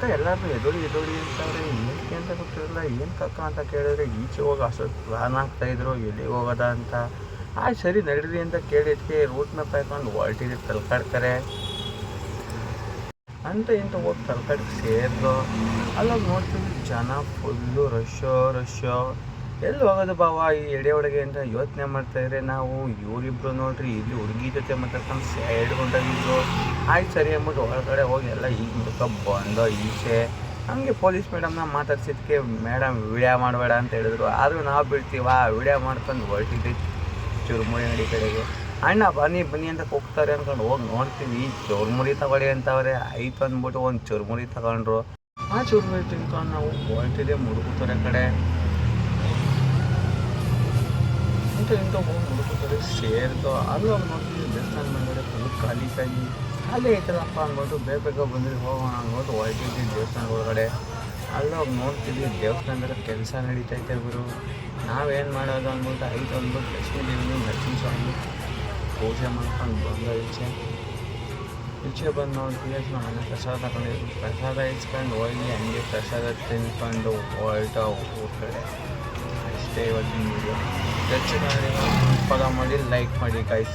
ಅಂತ ಎಲ್ಲರೂ ಎದುಡಿ ಅಂತವ್ರೆ. ಏನಕ್ಕೆ ಅಂತ ಗೊತ್ತಿರಲ್ಲ. ಏನು ಕಕ್ಕ ಅಂತ ಕೇಳಿದ್ರೆ ಈಚೆ ಹೋಗಿ ಅಷ್ಟೊತ್ತು ಪ್ಲಾನ್ ಆಗ್ತಾಯಿದ್ರು ಎಲ್ಲಿಗೆ ಹೋಗೋದ ಅಂತ. ಆಯ್ತು ಸರಿ ನಡೀರಿ ಅಂತ ಕೇಳಿದ್ಕೆ ರೂಟ್ ಮ್ಯಾಪ್ ಹಾಕೊಂಡು ಹೊರಟಿದ್ರೆ ತಲ್ಕಾಡ್ತಾರೆ ಅಂತ ಇಂತ ಹೋಗಿ ತಲ್ಕಾಡಿಗೆ ಸೇರಿದ್ರು. ಅಲ್ಲೋಗಿ ನೋಡ್ತೀವಿ ಜನ ಫುಲ್ಲು ರಶ್ಶೋ. ಎಲ್ಲಿ ಹೋಗೋದು ಬಾವ ಈ ಎಡೆ ಒಳಗೆ ಅಂತ ಯೋಚನೆ ಮಾಡ್ತಾಯಿದ್ರೆ ನಾವು ಇವರಿಬ್ರು ನೋಡ್ರಿ ಇಲ್ಲಿ ಹುಡುಗಿ ಜೊತೆ ಮಾತಾಡ್ಕೊಂಡು ಸೈಡ್ ಹೊಂಟೋಗಿದ್ರು. ಆಯ್ತು ಸರಿ ಅಂದ್ಬಿಟ್ಟು ಒಳಗಡೆ ಹೋಗಿ ಎಲ್ಲ ಈಗ ಮುಡ್ಕೊ ಬಂದೋ ಈಚೆ. ಹಂಗೆ ಪೊಲೀಸ್ ಮೇಡಮ್ನ ಮಾತಾಡ್ಸಿದ್ಕೆ ಮೇಡಮ್ ವಿಡಿಯೋ ಮಾಡಬೇಡ ಅಂತ ಹೇಳಿದ್ರು. ಆದರೂ ನಾವು ಬಿಡ್ತೀವ ವಿಡಿಯೋ ಮಾಡ್ಕೊಂಡು ಹೊರಟಿದ್ವಿ ಚುರುಮುರಿ ಅಂಗಡಿ ಕಡೆಗೆ. ಅಣ್ಣ ಬನ್ನಿ ಅಂತ ಹೋಗ್ತಾರೆ ಅಂದ್ಕೊಂಡು ಹೋಗಿ ನೋಡ್ತೀವಿ ಚುರುಮುರಿ ತಗೊಳ್ಳಿ ಅಂತವ್ರೆ. ಆಯ್ತು ಅಂದ್ಬಿಟ್ಟು ಒಂದು ಚುರುಮುರಿ ತಗೊಂಡ್ರು. ಆ ಚುರುಮುರಿ ತಿನ್ಕೊಂಡು ನಾವು ಹೊರಟಿದ್ದೆ ಮುಡುಗುತ್ತೋರೆ ಕಡೆ ಇಂಥ ಹೋಗಿ ಮುಡುಗುತ್ತೋರೆ ಸೇರಿದು. ಅಲ್ಲೋಗಿ ನೋಡ್ತೀವಿ ದೇವಸ್ಥಾನ ಮೇಲ್ಗಡೆ ಫುಲ್ ಖಾಲಿ ಐತಲ್ಲಪ್ಪ ಅಂದ್ಬಿಟ್ಟು ಬೇಗ ಬಂದಿದ್ದು ಹೋಗೋಣ ಅಂದ್ಬಿಟ್ಟು ಹೊರಟಿದ್ವಿ ದೇವಸ್ಥಾನ ಒಳಗಡೆ. ಅಲ್ಲೋಗಿ ನೋಡ್ತೀವಿ ದೇವಸ್ಥಾನದಲ್ಲಿ ಕೆಲಸ ನಡೀತೈತೆ ಗುರು. ನಾವೇನು ಮಾಡೋದು ಅಂದ್ಬಿಟ್ಟು ಆಯ್ತು ಅಂದ್ಬಿಟ್ಟು ಲಕ್ಷ್ಮೀ ದೇವಿನ ನರಸಿಂಹ ಪೂಜೆ ಮಾಡ್ಕೊಂಡು ಬಂದು ಈಚೆ ಬಂದು ನೋಡ್ತೀವಿ ಮನೆ ಪ್ರಸಾದ ತಗೊಂಡಿದ್ರು. ಪ್ರಸಾದ ಇಸ್ಕೊಂಡು ಹೋಗಿ ಹಂಗೆ ಪ್ರಸಾದ ತಿನ್ಕೊಂಡು ಹೊರಟ ಊರ ಕಡೆ. ಅಷ್ಟೇ ಇವತ್ತಿನ ವೀಡಿಯೋ. ಫಾಲೋ ಮಾಡಿ, ಲೈಕ್ ಮಾಡಿ ಗೈಸ್.